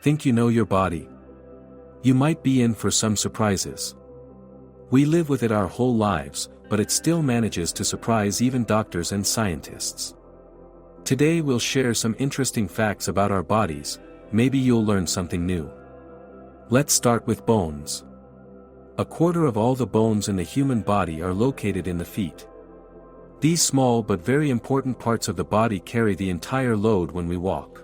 Think you know your body? You might be in for some surprises. We live with it our whole lives, but it still manages to surprise even doctors and scientists. Today we'll share some interesting facts about our bodies. Maybe you'll learn something new. Let's start with bones. A quarter of all the bones in the human body are located in the feet. These small but very important parts of the body carry the entire load when we walk.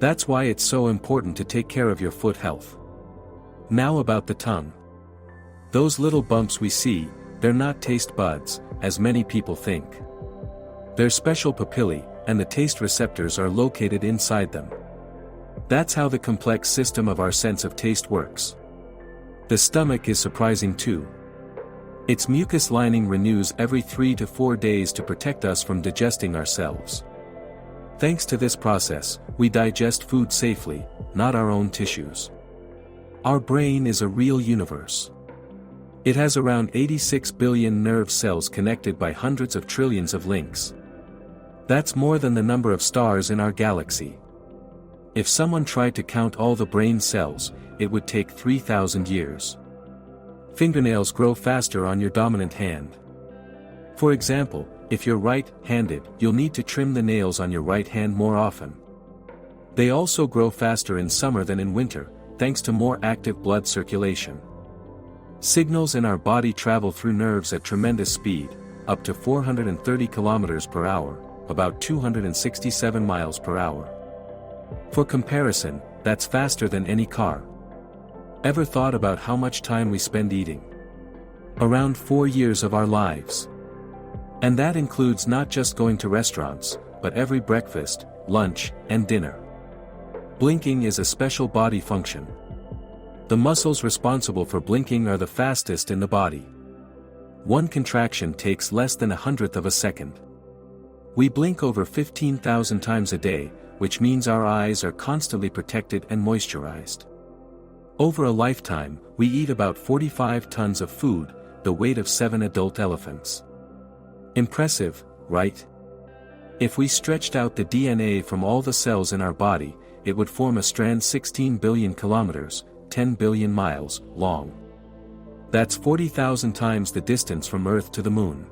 That's why it's so important to take care of your foot health. Now about the tongue. Those little bumps we see, they're not taste buds, as many people think. They're special papillae, and the taste receptors are located inside them. That's how the complex system of our sense of taste works. The stomach is surprising too. Its mucus lining renews every 3 to 4 days to protect us from digesting ourselves. Thanks to this process, we digest food safely, not our own tissues. Our brain is a real universe. It has around 86 billion nerve cells connected by hundreds of trillions of links. That's more than the number of stars in our galaxy. If someone tried to count all the brain cells, it would take 3,000 years. Fingernails grow faster on your dominant hand. For example, if you're right-handed, you'll need to trim the nails on your right hand more often. They also grow faster in summer than in winter, thanks to more active blood circulation. Signals in our body travel through nerves at tremendous speed, up to 430 kilometers per hour, about 267 miles per hour. For comparison, that's faster than any car. Ever thought about how much time we spend eating? Around 4 years of our lives. And that includes not just going to restaurants, but every breakfast, lunch, and dinner. Blinking is a special body function. The muscles responsible for blinking are the fastest in the body. One contraction takes less than 1/100th of a second. We blink over 15,000 times a day, which means our eyes are constantly protected and moisturized. Over a lifetime, we eat about 45 tons of food, the weight of 7 adult elephants. Impressive, right? If we stretched out the DNA from all the cells in our body, it would form a strand 16 billion kilometers, 10 billion miles, long. That's 40,000 times the distance from Earth to the Moon.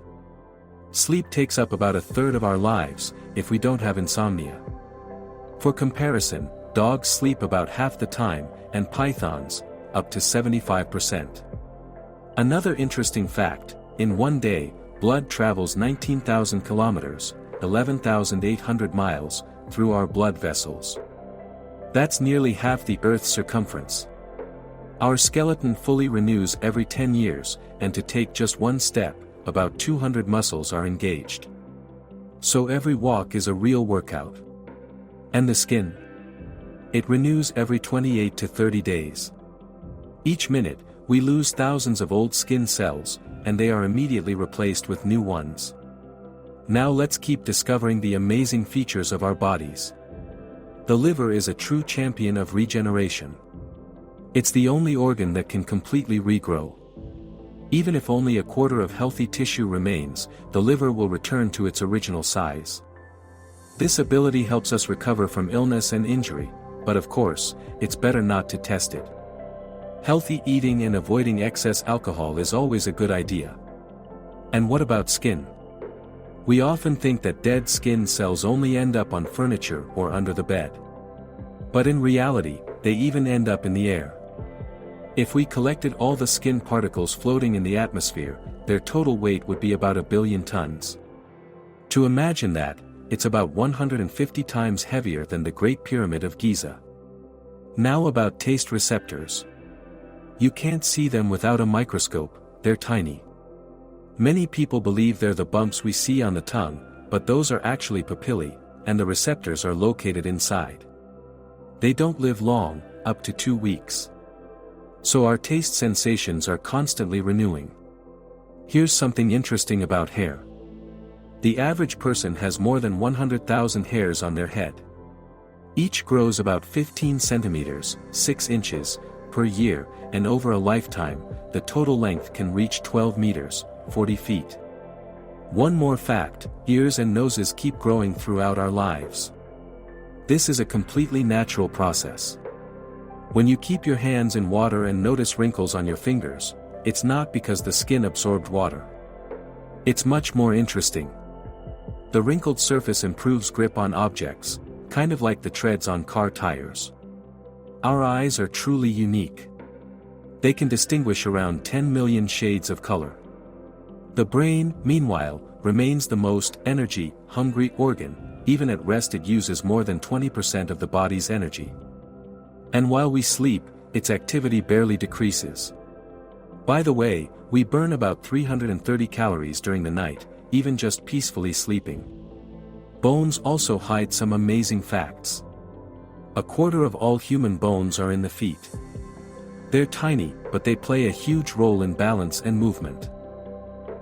Sleep takes up about 1/3 of our lives, if we don't have insomnia. For comparison, dogs sleep about half the time, and pythons, up to 75%. Another interesting fact, in one day, blood travels 19,000 kilometers, 11,800 miles, through our blood vessels. That's nearly half the Earth's circumference. Our skeleton fully renews every 10 years, and to take just one step, about 200 muscles are engaged. So every walk is a real workout. And the skin? It renews every 28 to 30 days. Each minute, we lose thousands of old skin cells, and they are immediately replaced with new ones. Now let's keep discovering the amazing features of our bodies. The liver is a true champion of regeneration. It's the only organ that can completely regrow. Even if only a quarter of healthy tissue remains, the liver will return to its original size. This ability helps us recover from illness and injury, but of course, it's better not to test it. Healthy eating and avoiding excess alcohol is always a good idea. And what about skin? We often think that dead skin cells only end up on furniture or under the bed. But in reality, they even end up in the air. If we collected all the skin particles floating in the atmosphere, their total weight would be about 1 billion tons. To imagine that, it's about 150 times heavier than the Great Pyramid of Giza. Now about taste receptors. You can't see them without a microscope, they're tiny. Many people believe they're the bumps we see on the tongue, but those are actually papillae, and the receptors are located inside. They don't live long, up to 2 weeks. So our taste sensations are constantly renewing. Here's something interesting about hair. The average person has more than 100,000 hairs on their head. Each grows about 15 centimeters, 6 inches, per year, and over a lifetime, the total length can reach 12 meters, 40 feet. One more fact, ears and noses keep growing throughout our lives. This is a completely natural process. When you keep your hands in water and notice wrinkles on your fingers, it's not because the skin absorbed water. It's much more interesting. The wrinkled surface improves grip on objects, kind of like the treads on car tires. Our eyes are truly unique. They can distinguish around 10 million shades of color. The brain, meanwhile, remains the most energy-hungry organ. Even at rest it uses more than 20% of the body's energy. And while we sleep, its activity barely decreases. By the way, we burn about 330 calories during the night, even just peacefully sleeping. Bones also hide some amazing facts. A quarter of all human bones are in the feet. They're tiny, but they play a huge role in balance and movement.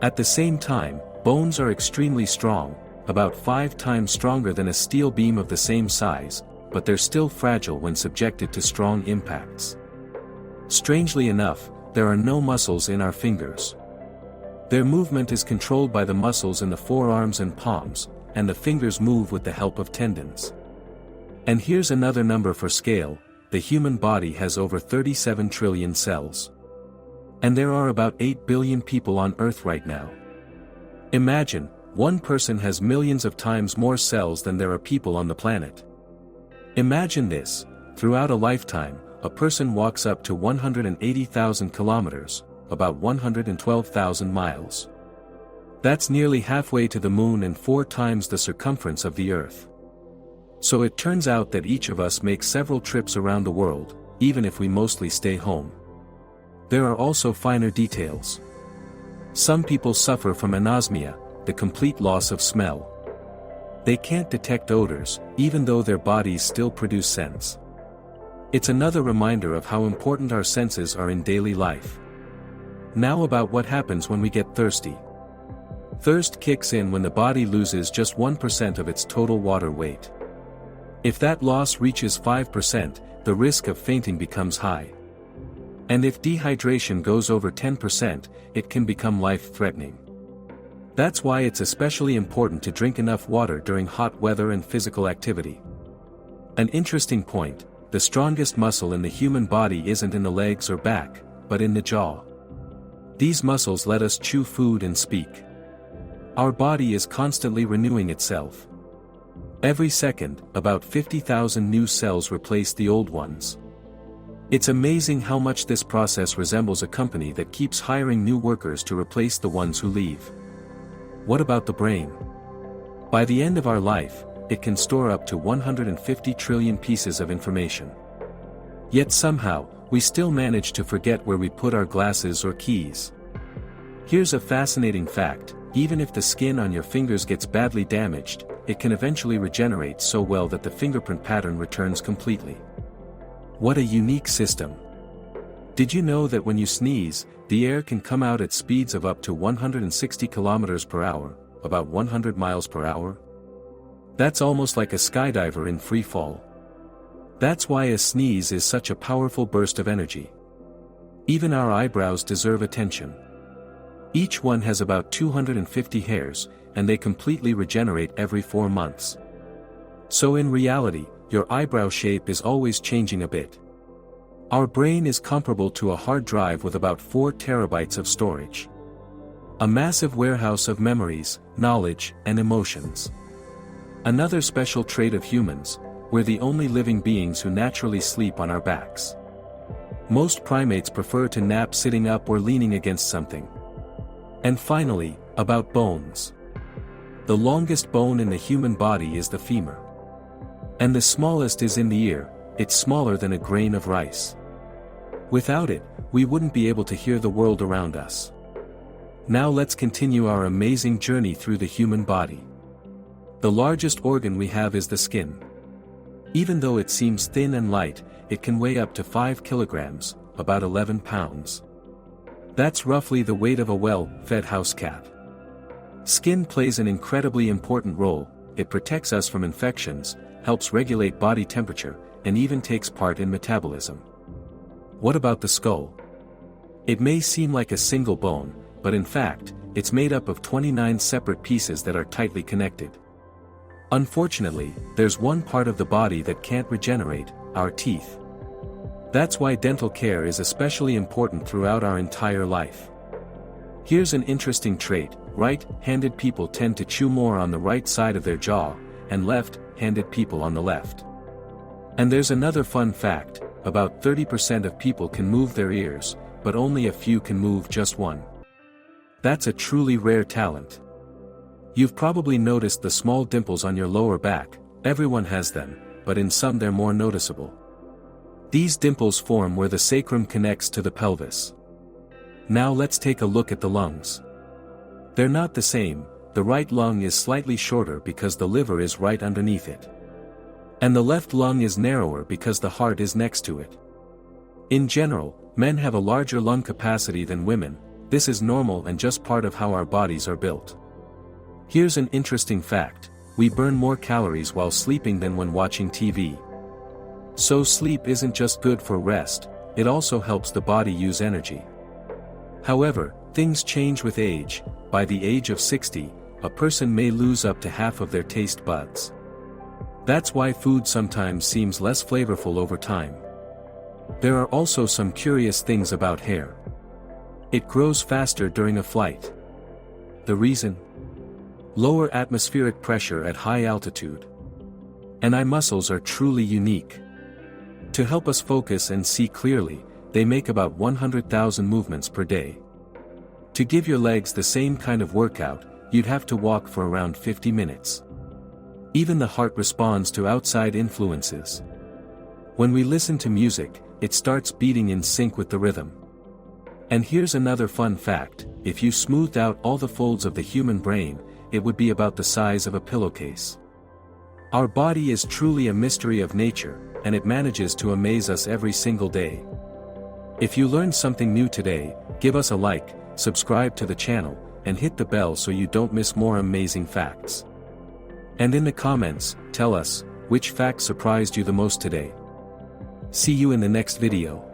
At the same time, bones are extremely strong, about 5 times stronger than a steel beam of the same size, but they're still fragile when subjected to strong impacts. Strangely enough, there are no muscles in our fingers. Their movement is controlled by the muscles in the forearms and palms, and the fingers move with the help of tendons. And here's another number for scale: the human body has over 37 trillion cells. And there are about 8 billion people on Earth right now. Imagine, one person has millions of times more cells than there are people on the planet. Imagine this: throughout a lifetime, a person walks up to 180,000 kilometers, about 112,000 miles. That's nearly halfway to the moon and 4 times the circumference of the Earth. So it turns out that each of us makes several trips around the world, even if we mostly stay home. There are also finer details. Some people suffer from anosmia, the complete loss of smell. They can't detect odors, even though their bodies still produce scents. It's another reminder of how important our senses are in daily life. Now about what happens when we get thirsty. Thirst kicks in when the body loses just 1% of its total water weight. If that loss reaches 5%, the risk of fainting becomes high. And if dehydration goes over 10%, it can become life-threatening. That's why it's especially important to drink enough water during hot weather and physical activity. An interesting point: the strongest muscle in the human body isn't in the legs or back, but in the jaw. These muscles let us chew food and speak. Our body is constantly renewing itself. Every second, about 50,000 new cells replace the old ones. It's amazing how much this process resembles a company that keeps hiring new workers to replace the ones who leave. What about the brain? By the end of our life, it can store up to 150 trillion pieces of information. Yet somehow, we still manage to forget where we put our glasses or keys. Here's a fascinating fact: even if the skin on your fingers gets badly damaged, it can eventually regenerate so well that the fingerprint pattern returns completely. What a unique system! Did you know that when you sneeze, the air can come out at speeds of up to 160 kilometers per hour, about 100 miles per hour? That's almost like a skydiver in free fall. That's why a sneeze is such a powerful burst of energy. Even our eyebrows deserve attention. Each one has about 250 hairs, and they completely regenerate every 4 months. So in reality, your eyebrow shape is always changing a bit. Our brain is comparable to a hard drive with about 4 terabytes of storage. A massive warehouse of memories, knowledge, and emotions. Another special trait of humans: we're the only living beings who naturally sleep on our backs. Most primates prefer to nap sitting up or leaning against something. And finally, about bones. The longest bone in the human body is the femur. And the smallest is in the ear. It's smaller than a grain of rice. Without it, we wouldn't be able to hear the world around us. Now let's continue our amazing journey through the human body. The largest organ we have is the skin. Even though it seems thin and light, it can weigh up to 5 kilograms, about 11 pounds. That's roughly the weight of a well-fed house cat. Skin plays an incredibly important role. It protects us from infections, helps regulate body temperature, and even takes part in metabolism. What about the skull? It may seem like a single bone, but in fact, it's made up of 29 separate pieces that are tightly connected. Unfortunately, there's one part of the body that can't regenerate: our teeth. That's why dental care is especially important throughout our entire life. Here's an interesting trait: right-handed people tend to chew more on the right side of their jaw, and left-handed people on the left. And there's another fun fact: about 30% of people can move their ears, but only a few can move just one. That's a truly rare talent. You've probably noticed the small dimples on your lower back. Everyone has them, but in some they're more noticeable. These dimples form where the sacrum connects to the pelvis. Now let's take a look at the lungs. They're not the same. The right lung is slightly shorter because the liver is right underneath it. And the left lung is narrower because the heart is next to it. In general, men have a larger lung capacity than women. This is normal and just part of how our bodies are built. Here's an interesting fact: we burn more calories while sleeping than when watching TV. So sleep isn't just good for rest, it also helps the body use energy. However, things change with age. By the age of 60, a person may lose up to half of their taste buds. That's why food sometimes seems less flavorful over time. There are also some curious things about hair. It grows faster during a flight. The reason? Lower atmospheric pressure at high altitude. And eye muscles are truly unique. To help us focus and see clearly, they make about 100,000 movements per day. To give your legs the same kind of workout, you'd have to walk for around 50 minutes. Even the heart responds to outside influences. When we listen to music, it starts beating in sync with the rhythm. And here's another fun fact: if you smoothed out all the folds of the human brain, it would be about the size of a pillowcase. Our body is truly a mystery of nature, and it manages to amaze us every single day. If you learned something new today, give us a like, subscribe to the channel, and hit the bell so you don't miss more amazing facts. And in the comments, tell us, which fact surprised you the most today. See you in the next video.